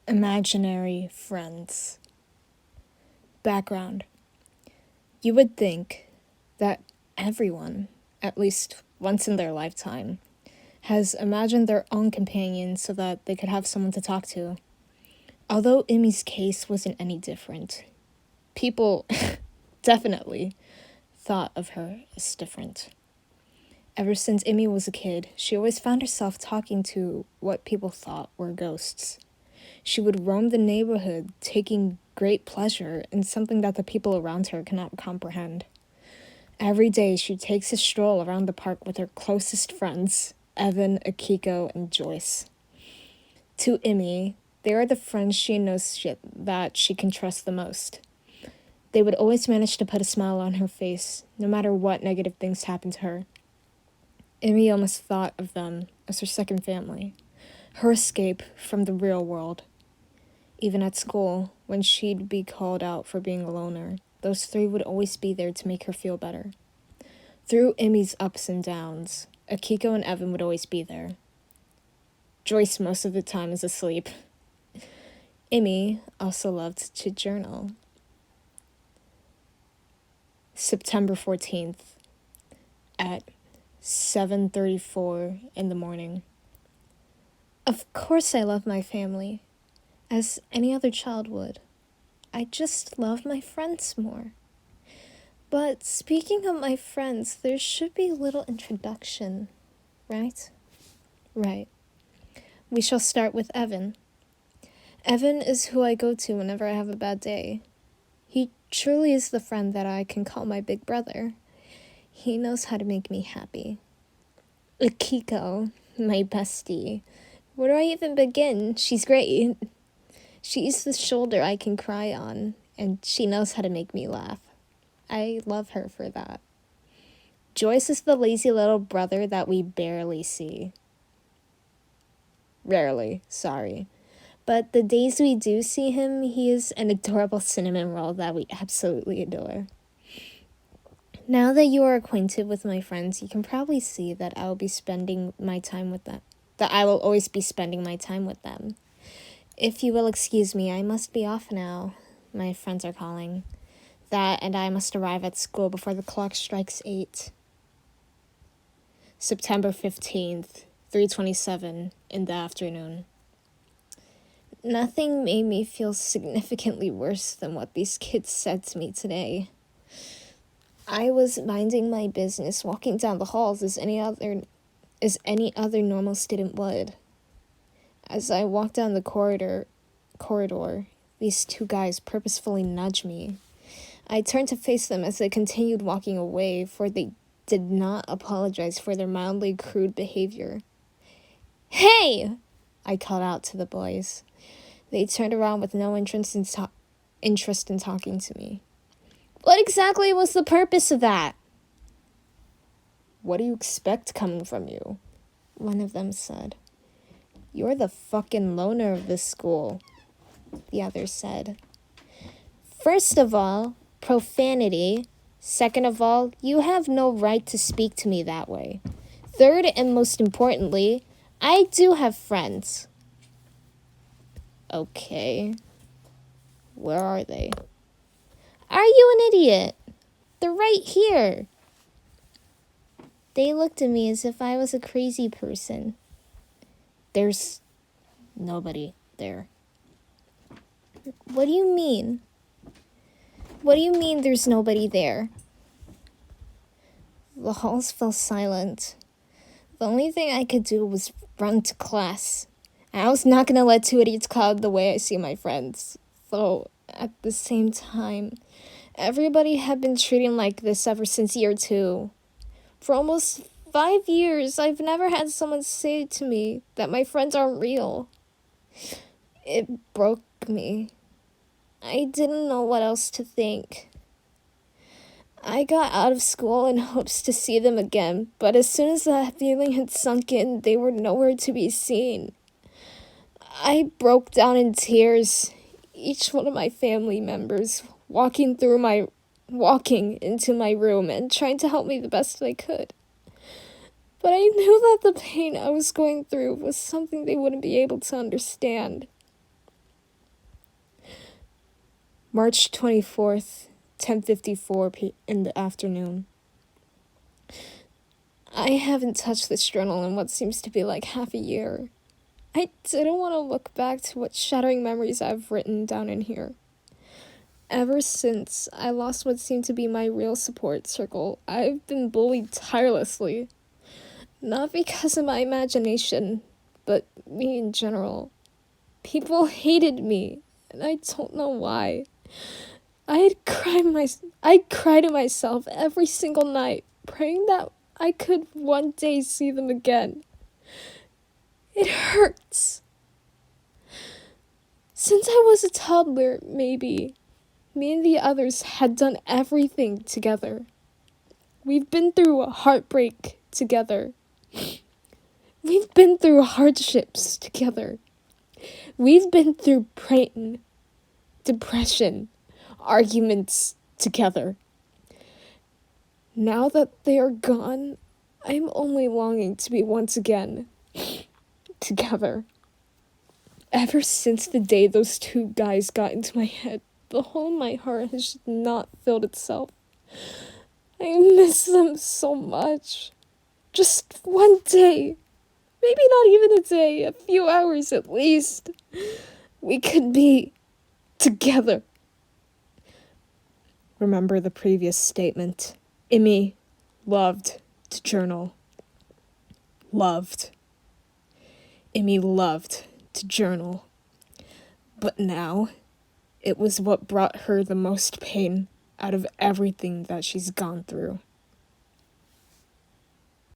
Imaginary friends. Background. You would think that everyone, at least once in their lifetime, has imagined their own companion so that they could have someone to talk to. Although Immie's case wasn't any different, people definitely thought of her as different. Ever since Immie was a kid, she always found herself talking to what people thought were ghosts. She would roam the neighborhood, taking great pleasure in something that the people around her cannot comprehend. Every day, she takes a stroll around the park with her closest friends, Evan, Akiko, and Joyce. To Immie, they are the friends she knows that she can trust the most. They would always manage to put a smile on her face, no matter what negative things happened to her. Immie almost thought of them as her second family, her escape from the real world. Even at school, when she'd be called out for being a loner, those three would always be there to make her feel better. Through Immie's ups and downs, Akiko and Evan would always be there. Joyce most of the time is asleep. Immie also loved to journal. September 14th at 7:34 in the morning. Of course I love my family, as any other child would. I just love my friends more. But speaking of my friends, there should be a little introduction, right? Right. We shall start with Evan. Evan is who I go to whenever I have a bad day. He truly is the friend that I can call my big brother. He knows how to make me happy. Akiko, my bestie. Where do I even begin? She's great. She's the shoulder I can cry on, and she knows how to make me laugh. I love her for that. Joyce is the lazy little brother that we barely see. Rarely, sorry. But the days we do see him, he is an adorable cinnamon roll that we absolutely adore. Now that you are acquainted with my friends, you can probably see that I will be spending my time with them. That I will always be spending my time with them. If you will excuse me, I must be off now. My friends are calling. That and I must arrive at school before the clock strikes 8. September 15th, 3:27 in the afternoon. Nothing made me feel significantly worse than what these kids said to me today. I was minding my business, walking down the halls as any other normal student would. As I walked down the corridor, these two guys purposefully nudged me. I turned to face them as they continued walking away, for they did not apologize for their mildly crude behavior. "Hey!" I called out to the boys. They turned around with no interest in talking to me. "What exactly was the purpose of that?" "What do you expect coming from you?" one of them said. "You're the fucking loner of this school," the other said. "First of all, profanity. Second of all, you have no right to speak to me that way. Third, and most importantly, I do have friends." "Okay. Where are they?" "Are you an idiot? They're right here." They looked at me as if I was a crazy person. "There's nobody there." What do you mean? What do you mean there's nobody there?" The halls fell silent. The only thing I could do was run to class. I was not going to let two idiots cloud the way I see my friends. Though, at the same time, everybody had been treating like this ever since year 2. For almost 5 years, I've never had someone say to me that my friends aren't real. It broke me. I didn't know what else to think. I got out of school in hopes to see them again, but as soon as that feeling had sunk in, they were nowhere to be seen. I broke down in tears, each one of my family members walking into my room and trying to help me the best they could. But I knew that the pain I was going through was something they wouldn't be able to understand. March 24th, 10:54 in the afternoon. I haven't touched this journal in what seems to be like half a year. I didn't want to look back to what shattering memories I've written down in here. Ever since I lost what seemed to be my real support circle, I've been bullied tirelessly. Not because of my imagination, but me in general. People hated me, and I don't know why. I'd cry to myself every single night, praying that I could one day see them again. It hurts. Since I was a toddler, maybe, me and the others had done everything together. We've been through a heartbreak together. We've been through hardships together. We've been through pain, depression, arguments together. Now that they are gone, I'm only longing to be once again together. Ever since the day those two guys got into my head, the hole in my heart has just not filled itself. I miss them so much. Just one day, maybe not even a day, a few hours at least, we could be together. Remember the previous statement. Immie loved to journal. Loved. Immie loved to journal. But now, it was what brought her the most pain out of everything that she's gone through.